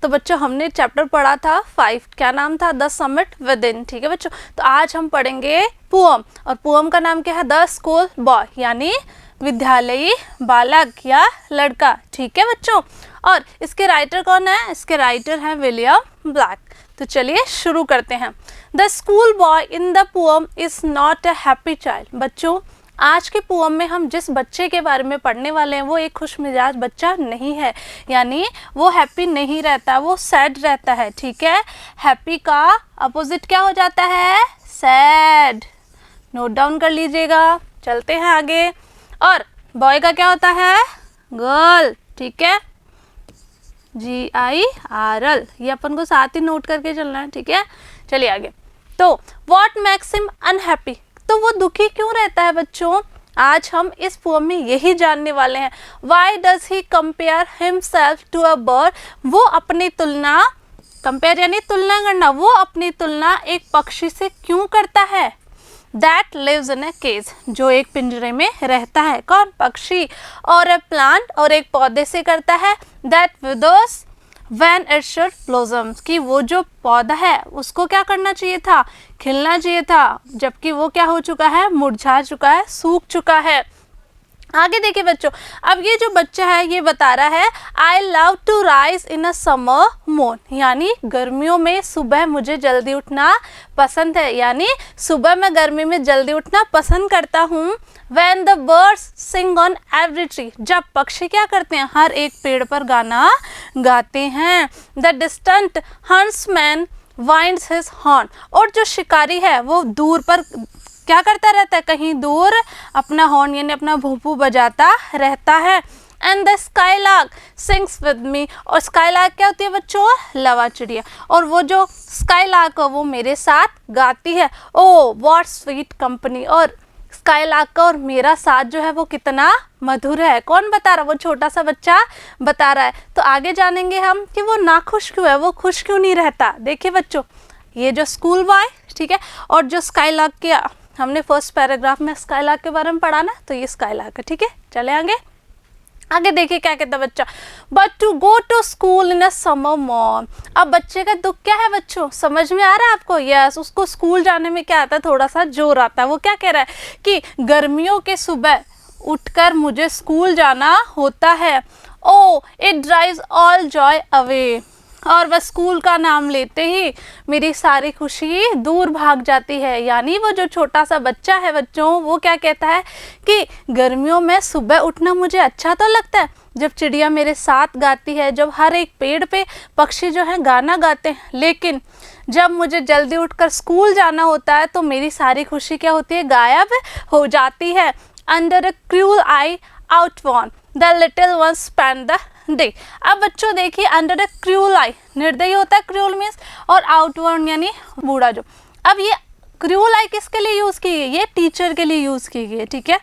तो बच्चों हमने चैप्टर पढ़ा था 5, क्या नाम था, द समिट विद इन। ठीक है बच्चों, तो आज हम पढ़ेंगे पोअम, और पोअम का नाम क्या है, द स्कूल बॉय, यानी विद्यालयी बालक या लड़का। ठीक है बच्चों, और इसके राइटर कौन है, इसके राइटर हैं विलियम ब्लैक। तो चलिए शुरू करते हैं। The school boy in the poem is not a happy child. बच्चों आज के पोअम में हम जिस बच्चे के बारे में पढ़ने वाले हैं वो एक खुश मिजाज बच्चा नहीं है, यानी वो हैप्पी नहीं रहता, वो सैड रहता है। ठीक है, हैप्पी का अपोजिट क्या हो जाता है, सैड। नोट डाउन कर लीजिएगा, चलते हैं आगे। और बॉय का क्या होता है, गर्ल। ठीक है, GIRL, ये अपन को साथ ही नोट करके चलना है। ठीक है, चलिए आगे। तो व्हाट मेक्स हिम अनहैप्पी, तो वो दुखी क्यों रहता है बच्चों, आज हम इस पोएम में यही जानने वाले हैं। Why does he compare himself to a bird, वो अपनी तुलना, कंपेयर यानी तुलना करना, वो अपनी तुलना एक पक्षी से क्यों करता है। That lives in a cage, जो एक पिंजरे में रहता है, कौन, पक्षी। और ए प्लांट, और एक पौधे से करता है। That withers when it should blossoms, कि वो जो पौधा है उसको क्या करना चाहिए था, खिलना चाहिए था, जबकि वो क्या हो चुका है, मुरझा चुका है, सूख चुका है। आगे देखिए बच्चों, अब ये जो बच्चा है ये बता रहा है I love to rise in a summer morn, यानी गर्मियों में सुबह मुझे जल्दी उठना पसंद है, यानी सुबह मैं गर्मी में जल्दी उठना पसंद करता हूँ। When the birds sing on every tree, जब पक्षी क्या करते हैं, हर एक पेड़ पर गाना गाते हैं। The distant huntsman winds his horn, और जो शिकारी है वो दूर पर क्या करता रहता है, कहीं दूर अपना हॉर्न यानी अपना भूपू बजाता रहता है। And the skylark sings with me, और स्काईलार्क क्या होती है बच्चों, लवा चिड़िया, और वो जो स्काईलार्क है वो मेरे साथ गाती है। ओ व्हाट स्वीट कंपनी, और स्काईलार्क का और मेरा साथ जो है वो कितना मधुर है। कौन बता रहा, वो छोटा सा बच्चा बता रहा है। तो आगे जानेंगे हम कि वो नाखुश क्यों है, वो खुश क्यों नहीं रहता। देखिए बच्चों, ये जो स्कूल बॉय, ठीक है, और जो स्काईलार्क के, हमने फर्स्ट पैराग्राफ में स्काईलार्क के बारे में पढ़ा ना, तो ये स्काईलार्क है। ठीक है, चले आगे। आगे देखिए क्या कहता है बच्चा, but to go to school in a summer morn. अब बच्चे का दुख क्या है बच्चों, समझ में आ रहा है आपको, यस, उसको स्कूल जाने में क्या आता है, थोड़ा सा जोर आता है। वो क्या कह रहा है कि गर्मियों के सुबह उठकर मुझे स्कूल जाना होता है। O it drives all joy away, और वह स्कूल का नाम लेते ही मेरी सारी खुशी दूर भाग जाती है। यानी वो जो छोटा सा बच्चा है बच्चों, वो क्या कहता है कि गर्मियों में सुबह उठना मुझे अच्छा तो लगता है, जब चिड़िया मेरे साथ गाती है, जब हर एक पेड़ पे पक्षी जो है गाना गाते हैं, लेकिन जब मुझे जल्दी उठकर स्कूल जाना होता है तो मेरी सारी खुशी क्या होती है, गायब हो जाती है। Under a cruel eye outworn the little one spend the day. अब बच्चों देखिए, अंडर अ क्रूअल आई, निर्दयी होता है क्रूअल मीन्स, और आउटवर्न यानी बूढ़ा जो। अब ये क्रूअल आई किसके लिए यूज़ की गई, ये टीचर के लिए यूज़ की गई है। ठीक है,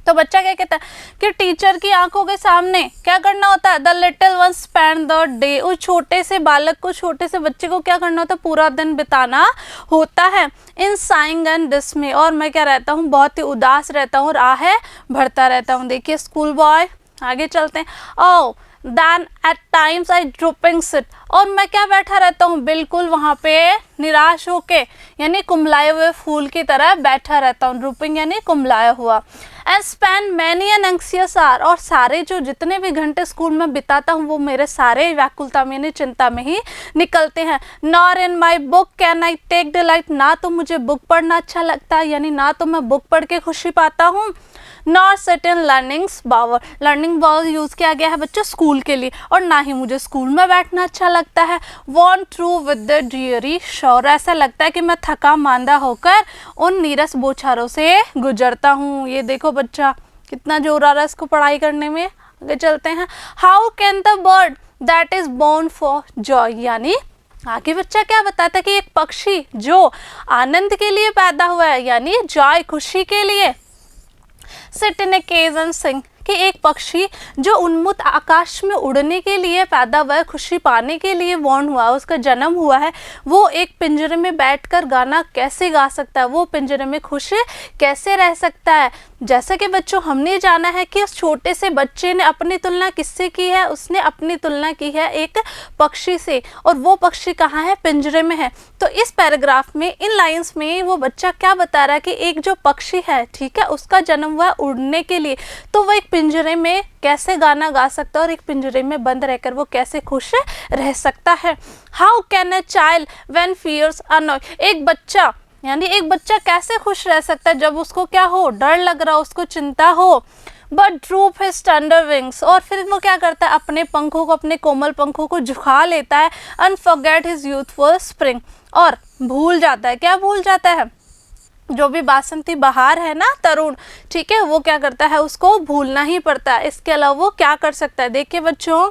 तो बच्चा क्या कहता है कि टीचर की आंखों के सामने क्या करना होता है, the little one spend the day, उस छोटे से बालक को, छोटे से बच्चे को क्या करना होता है, पूरा दिन बिताना होता है। इन साइंग एंड डिस्मे, और मैं क्या रहता हूँ, बहुत ही उदास रहता हूँ, राह भरता रहता हूँ। देखिए स्कूल बॉय, आगे चलते हैं। O then at times I drooping sit, और मैं क्या बैठा रहता हूँ, बिल्कुल वहाँ पे निराश होके, यानी कुमलाए हुए फूल की तरह बैठा रहता हूँ। ड्रूपिंग यानी कुमलाया हुआ। And spend many an anxious hour, और सारे जो जितने भी घंटे स्कूल में बिताता हूँ वो मेरे सारे व्याकुलता में यानी चिंता में ही निकलते हैं। Nor in my book can I take delight, ना तो मुझे बुक पढ़ना अच्छा लगता है, यानी ना तो मैं बुक पढ़ के खुशी पाता हूँ। नॉर सेट इन लर्निंग्स बावर, लर्निंग बावर यूज़ किया गया है बच्चों स्कूल के लिए, और ना ही मुझे स्कूल में बैठना अच्छा लगता है। वॉन्ट थ्रू विद द ड्रीयरी शोर, ऐसा लगता है कि मैं थका मांदा होकर उन नीरस बोछारों से गुजरता हूँ। ये देखो बच्चा कितना जोर आ रहा है इसको पढ़ाई करने में। आगे चलते हैं। How can the bird that is born for joy, यानी आगे बच्चा क्या बताता है कि एक पक्षी जो आनंद के लिए पैदा हुआ है, यानी जॉय खुशी के लिए, sit in a cage and sing, कि कि एक पक्षी जो उन्मुक्त आकाश में उड़ने के लिए पैदा हुआ है, खुशी पाने के लिए बॉर्न हुआ है, उसका जन्म हुआ है, वो एक पिंजरे में बैठकर गाना कैसे गा सकता है, वो पिंजरे में खुश कैसे रह सकता है। जैसा कि बच्चों हमने जाना है कि उस छोटे से बच्चे ने अपनी तुलना किससे की है, उसने अपनी तुलना की है एक पक्षी से, और वो पक्षी कहाँ है, पिंजरे में है। तो इस पैराग्राफ में इन लाइंस में वो बच्चा क्या बता रहा है कि एक जो पक्षी है, ठीक है, उसका जन्म हुआ उड़ने के लिए, तो वो एक पिंजरे में कैसे गाना गा सकता है और एक पिंजरे में बंद रहकर वो कैसे खुश रह सकता है। How can a child when fears annoy, एक बच्चा यानी एक बच्चा कैसे खुश रह सकता है जब उसको क्या हो, डर लग रहा हो, उसको चिंता हो। But drupe his tender wings, और फिर वो क्या करता है, अपने पंखों को, अपने कोमल पंखों को झुका लेता है। And forget his youthful spring, और भूल जाता है, क्या भूल जाता है, जो भी बासंती बहार है ना, तरुण, ठीक है, वो क्या करता है, उसको भूलना ही पड़ता है। इसके अलावा वो क्या कर सकता है, देखिए बच्चों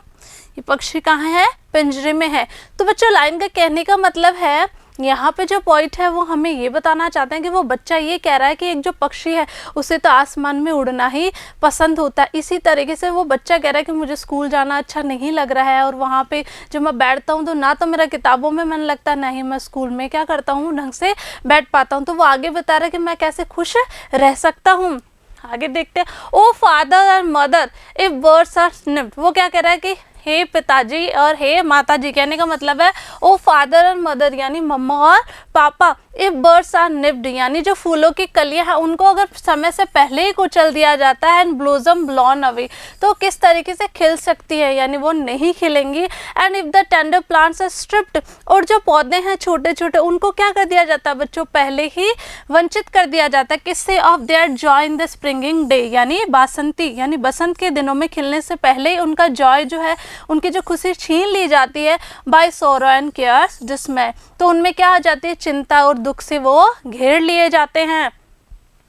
ये पक्षी कहाँ है, पिंजरे में है। तो बच्चों लाइन का कहने का मतलब है, यहाँ पे जो पॉइंट है वो हमें ये बताना चाहते हैं कि वो बच्चा ये कह रहा है कि एक जो पक्षी है उसे तो आसमान में उड़ना ही पसंद होता है। इसी तरीके से वो बच्चा कह रहा है कि मुझे स्कूल जाना अच्छा नहीं लग रहा है, और वहाँ पे जब मैं बैठता हूँ तो ना तो मेरा किताबों में मन लगता, ना ही मैं स्कूल में क्या करता हूँ, ढंग से बैठ पाता हूँ। तो वो आगे बता रहा है कि मैं कैसे खुश रह सकता हूँ। आगे देखते हैं, O father and mother if birds are snipped, वो क्या कह रहा है कि हे पिताजी और हे माताजी, कहने का मतलब है ओ फादर और मदर यानी मम्मा और पापा, इफ बर्ड्स आर निप्ड यानी जो फूलों की कलियां हैं उनको अगर समय से पहले ही कुचल दिया जाता है, एंड ब्लॉसम ब्लॉन अवे, तो किस तरीके से खिल सकती है, यानी वो नहीं खिलेंगी। And if the tender plants are stripped, और जो पौधे हैं छोटे छोटे उनको क्या कर दिया जाता है बच्चों, पहले ही वंचित कर दिया जाता है, किससे, of their joy in the springing day, यानी बासंती यानी बसंत के दिनों में खिलने से पहले ही उनका जॉय जो है, उनकी जो खुशी छीन ली जाती है बाय सोरो एंड केयर्स जिसमें, तो उनमें क्या आ जाती है, चिंता और दुख से वो घेर लिए जाते हैं।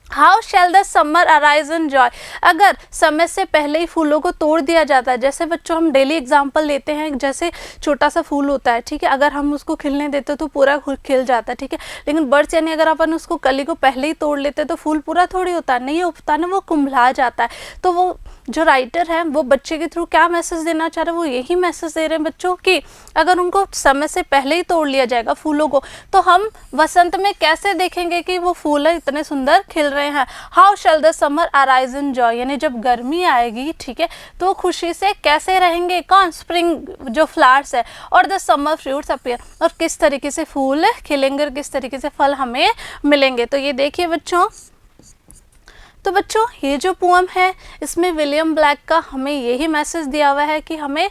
How shell the summer arise in joy, अगर समय से पहले ही फूलों को तोड़ दिया जाता है, जैसे बच्चों हम डेली एग्जांपल लेते हैं, जैसे छोटा सा फूल होता है, ठीक है, अगर हम उसको खिलने देते तो पूरा खिल जाता है, ठीक है, लेकिन बर्ड्स यानी अगर अपन उसको कली को पहले ही तोड़ लेते तो फूल पूरा थोड़ी होता है, नहीं उगता ना, वो कुम्भला जाता है। तो वो जो राइटर है वो बच्चे के थ्रू क्या मैसेज देना चाह रहे हैं, वो यही मैसेज दे रहे हैं बच्चों कि अगर उनको समय से पहले ही तोड़ लिया जाएगा फूलों को, तो हम वसंत में कैसे देखेंगे कि वो फूल इतने सुंदर खिल रहे हैं। How shell the summer arise in joy, यानी जब गर्मी आएगी, ठीक है, तो खुशी से कैसे रहेंगे, कौन, स्प्रिंग जो फ्लावर्स है, और द समर फ्रूट्स अपीयर, और किस तरीके से फूल खिलेंगे और किस तरीके से फल हमें मिलेंगे। तो ये देखिए बच्चों, तो बच्चों ये जो पोएम है इसमें विलियम ब्लैक का हमें यही मैसेज दिया हुआ है कि हमें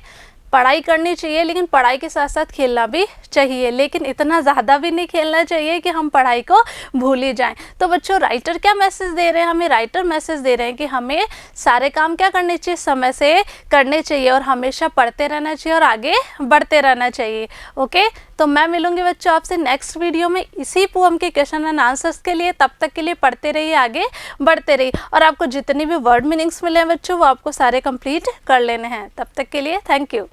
पढ़ाई करनी चाहिए, लेकिन पढ़ाई के साथ साथ खेलना भी चाहिए, लेकिन इतना ज़्यादा भी नहीं खेलना चाहिए कि हम पढ़ाई को भूल ही जाएं। तो बच्चों राइटर क्या मैसेज दे रहे हैं, हमें राइटर मैसेज दे रहे हैं कि हमें सारे काम क्या करने चाहिए, समय से करने चाहिए, और हमेशा पढ़ते रहना चाहिए और आगे बढ़ते रहना चाहिए। ओके, तो मैं मिलूंगी बच्चों आपसे नेक्स्ट वीडियो में इसी पोएम के क्वेश्चन एंड आंसर्स के लिए। तब तक के लिए पढ़ते रहिए, आगे बढ़ते रहिए, और आपको जितनी भी वर्ड मीनिंग्स मिले हैं बच्चों वो आपको सारे कंप्लीट कर लेने हैं। तब तक के लिए थैंक यू।